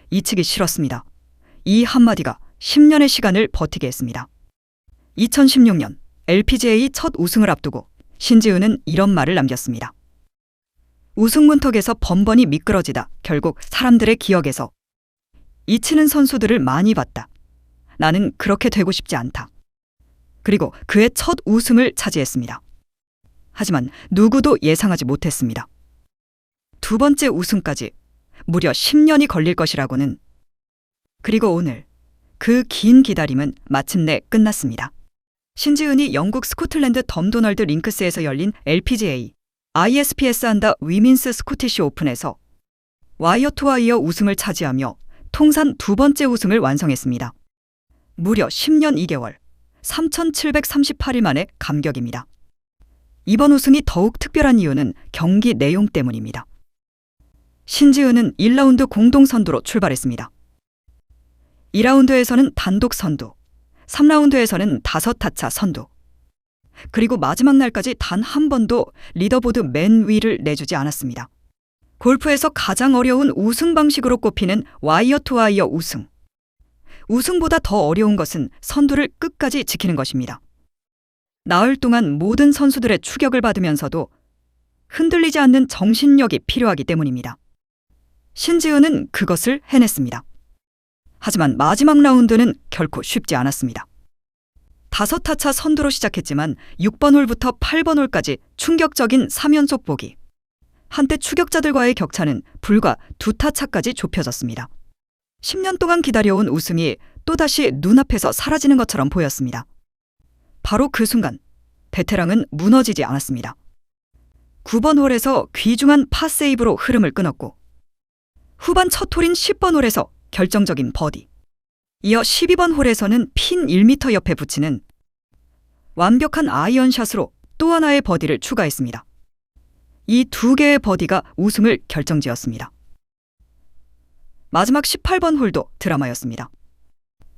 잊히기 싫었습니다. 이 한마디가 10년의 시간을 버티게 했습니다. 2016년 LPGA 첫 우승을 앞두고 신지은은 이런 말을 남겼습니다. 우승 문턱에서 번번이 미끄러지다 결국 사람들의 기억에서 잊히는 선수들을 많이 봤다. 나는 그렇게 되고 싶지 않다. 그리고 그의 첫 우승을 차지했습니다. 하지만 누구도 예상하지 못했습니다. 두 번째 우승까지 무려 10년이 걸릴 것이라고는. 그리고 오늘 그 긴 기다림은 마침내 끝났습니다. 신지은이 영국 스코틀랜드 덤도널드 링크스에서 열린 LPGA ISPS 한다 위민스 스코티시 오픈에서 와이어 투 와이어 우승을 차지하며 통산 두 번째 우승을 완성했습니다. 무려 10년 2개월, 3,738일 만의 감격입니다. 이번 우승이 더욱 특별한 이유는 경기 내용 때문입니다. 신지은은 1라운드 공동 선두로 출발했습니다. 2라운드에서는 단독 선두, 3라운드에서는 5타차 선두, 그리고 마지막 날까지 단 한 번도 리더보드 맨 위를 내주지 않았습니다. 골프에서 가장 어려운 우승 방식으로 꼽히는 와이어 투 와이어 우승. 우승보다 더 어려운 것은 선두를 끝까지 지키는 것입니다. 나흘 동안 모든 선수들의 추격을 받으면서도 흔들리지 않는 정신력이 필요하기 때문입니다. 신지은은 그것을 해냈습니다. 하지만 마지막 라운드는 결코 쉽지 않았습니다. 5타차 선두로 시작했지만 6번 홀부터 8번 홀까지 충격적인 3연속 보기. 한때 추격자들과의 격차는 불과 2타차까지 좁혀졌습니다. 10년 동안 기다려온 우승이 또다시 눈앞에서 사라지는 것처럼 보였습니다. 바로 그 순간 베테랑은 무너지지 않았습니다. 9번 홀에서 귀중한 파세이브로 흐름을 끊었고 후반 첫 홀인 10번 홀에서 결정적인 버디. 이어 12번 홀에서는 핀 1m 옆에 붙이는 완벽한 아이언샷으로 또 하나의 버디를 추가했습니다. 이 두 개의 버디가 우승을 결정지었습니다. 마지막 18번 홀도 드라마였습니다.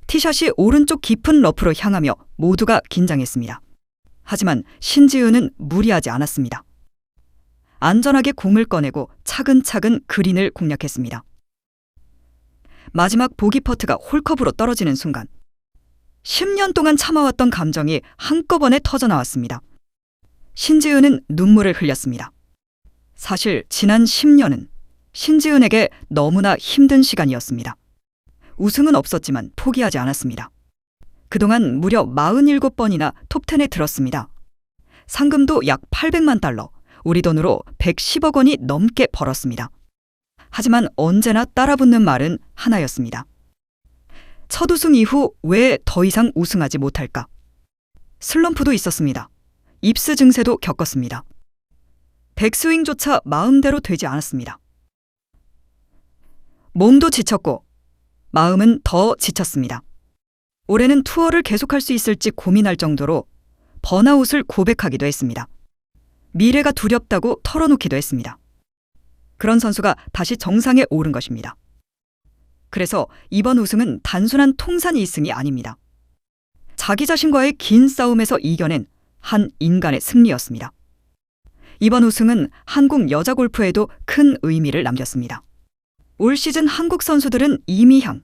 티샷이 오른쪽 깊은 러프로 향하며 모두가 긴장했습니다. 하지만 신지은은 무리하지 않았습니다. 안전하게 공을 꺼내고 차근차근 그린을 공략했습니다. 마지막 보기 퍼트가 홀컵으로 떨어지는 순간 10년 동안 참아왔던 감정이 한꺼번에 터져나왔습니다. 신지은은 눈물을 흘렸습니다. 사실 지난 10년은 신지은에게 너무나 힘든 시간이었습니다. 우승은 없었지만 포기하지 않았습니다. 그동안 무려 47번이나 톱10에 들었습니다. 상금도 약 800만 달러, 우리 돈으로 110억 원이 넘게 벌었습니다. 하지만 언제나 따라붙는 말은 하나였습니다. 첫 우승 이후 왜 더 이상 우승하지 못할까? 슬럼프도 있었습니다. 입스 증세도 겪었습니다. 백스윙조차 마음대로 되지 않았습니다. 몸도 지쳤고 마음은 더 지쳤습니다. 올해는 투어를 계속할 수 있을지 고민할 정도로 번아웃을 고백하기도 했습니다. 미래가 두렵다고 털어놓기도 했습니다. 그런 선수가 다시 정상에 오른 것입니다. 그래서 이번 우승은 단순한 통산 2승이 아닙니다. 자기 자신과의 긴 싸움에서 이겨낸 한 인간의 승리였습니다. 이번 우승은 한국 여자 골프에도 큰 의미를 남겼습니다. 올 시즌 한국 선수들은 이미향,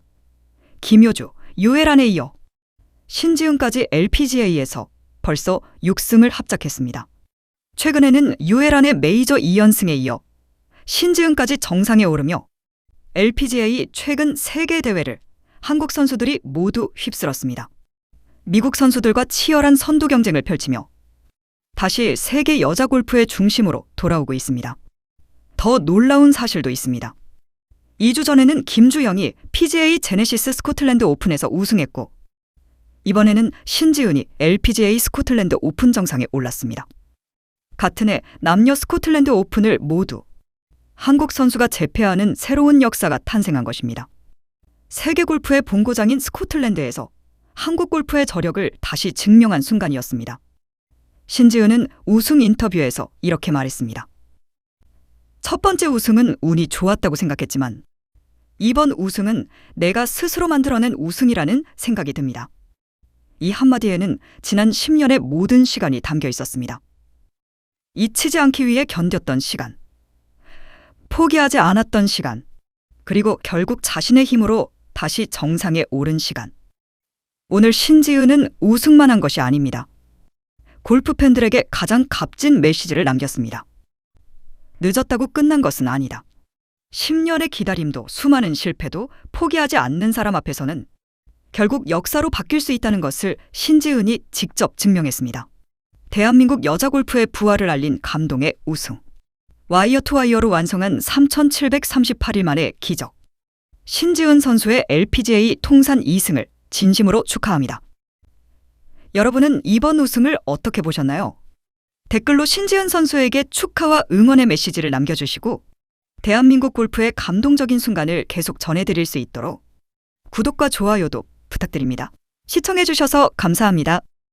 김효주, 유혜란에 이어 신지은까지 LPGA에서 벌써 6승을 합작했습니다. 최근에는 유혜란의 메이저 2연승에 이어 신지은까지 정상에 오르며 LPGA 최근 3개 대회를 한국 선수들이 모두 휩쓸었습니다. 미국 선수들과 치열한 선두 경쟁을 펼치며 다시 세계 여자 골프의 중심으로 돌아오고 있습니다. 더 놀라운 사실도 있습니다. 2주 전에는 김주영이 PGA 제네시스 스코틀랜드 오픈에서 우승했고 이번에는 신지은이 LPGA 스코틀랜드 오픈 정상에 올랐습니다. 같은 해 남녀 스코틀랜드 오픈을 모두 한국 선수가 제패하는 새로운 역사가 탄생한 것입니다. 세계 골프의 본고장인 스코틀랜드에서 한국 골프의 저력을 다시 증명한 순간이었습니다. 신지은은 우승 인터뷰에서 이렇게 말했습니다. 첫 번째 우승은 운이 좋았다고 생각했지만 이번 우승은 내가 스스로 만들어낸 우승이라는 생각이 듭니다. 이 한마디에는 지난 10년의 모든 시간이 담겨 있었습니다. 잊히지 않기 위해 견뎠던 시간, 포기하지 않았던 시간, 그리고 결국 자신의 힘으로 다시 정상에 오른 시간. 오늘 신지은은 우승만 한 것이 아닙니다. 골프 팬들에게 가장 값진 메시지를 남겼습니다. 늦었다고 끝난 것은 아니다. 10년의 기다림도 수많은 실패도 포기하지 않는 사람 앞에서는 결국 역사로 바뀔 수 있다는 것을 신지은이 직접 증명했습니다. 대한민국 여자 골프의 부활을 알린 감동의 우승. 와이어 투 와이어로 완성한 3,738일 만의 기적. 신지은 선수의 LPGA 통산 2승을 진심으로 축하합니다. 여러분은 이번 우승을 어떻게 보셨나요? 댓글로 신지은 선수에게 축하와 응원의 메시지를 남겨주시고 대한민국 골프의 감동적인 순간을 계속 전해드릴 수 있도록 구독과 좋아요도 부탁드립니다. 시청해주셔서 감사합니다.